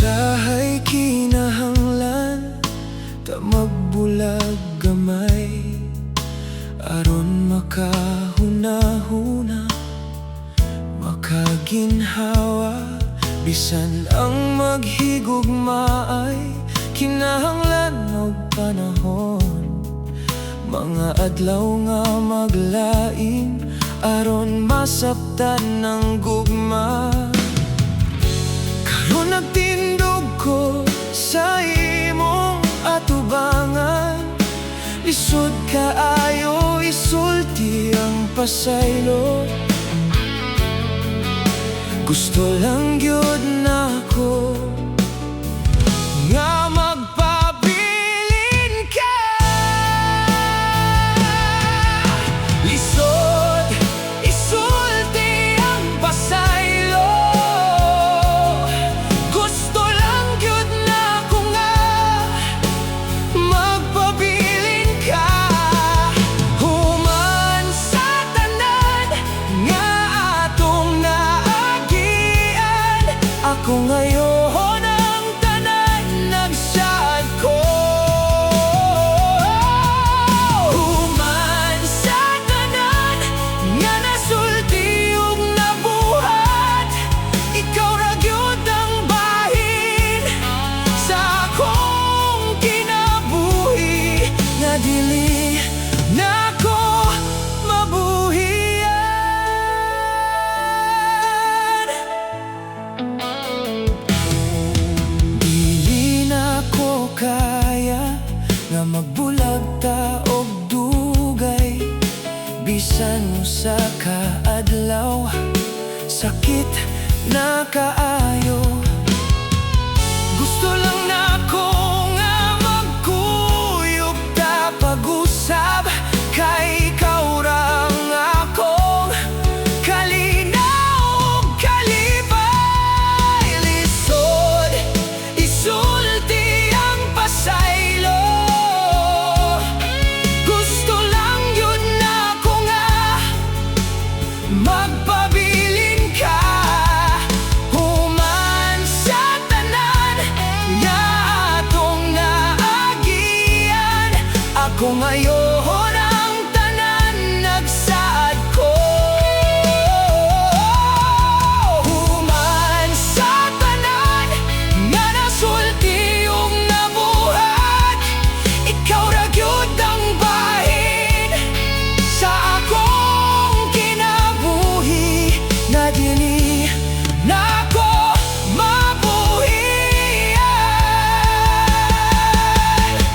Usahay kinahanglan ta magbulag gamay aron makahuna-huna, makaginhawa. Bisan ang maghigugma ay kinahanglan og panahon. Mga adlaw nga maglain aron masabtan ng gugma. Karon nagtindog ko sa imong atubangan, lisod kaayo isulti ang pasaylo. Gusto lang gyud nako nga magpabilin ka. Lisod isulti ang pasaylo. Gusto lang gyud nako nga magpabilin ka. Human sa tanan nga atong naagian, ako ngayon ang tanan nagsaad ko. Human sa tanan nga nasulti ug nabuhat, ikaw ra gyud ang bahin sa akong kinabuhi, nga dili nako mabuhian. Dili na ko kaya nga magbulag ta og dugay, bisan usa ka adlaw sakit na kaayo. Gusto lang nako nga magkuyog ta pag-usab, kay ikaw ra ang akong kalinaw ug kalipay. Lisod isulti ang pasaylo. Gusto lang yun nako nga magpabilin ka. Human sa tanan nga atong naagian, ako ngayon ang tanan nagsaad ko. Human sa tanan nga nasulti ug nabuhat, ikaw ra gyud ang bahin sa akong kinabuhi, nga dili nako mabuhian.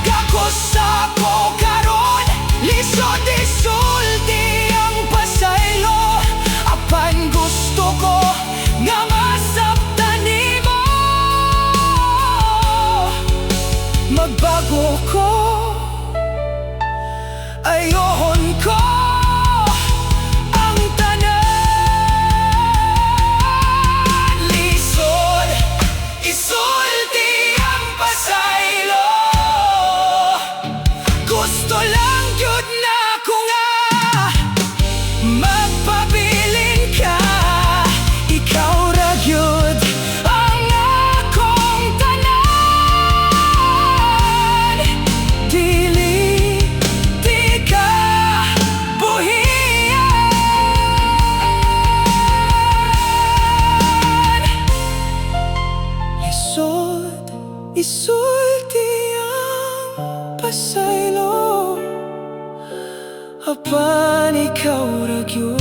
Gakos ako karon, lisod isulti ang pasaylo. Apan gusto ko nga masabtan nimo, magbago ko, ayohon ko ang tanan. Lisod isulti ang pasaylo. Gusto lang gyud nako nga magpabilin ka. Ikaw ra gyud ang akong tanan, dili di ka buhian. Lisod isulti ang pasaylo. Apan ikaw ra gyud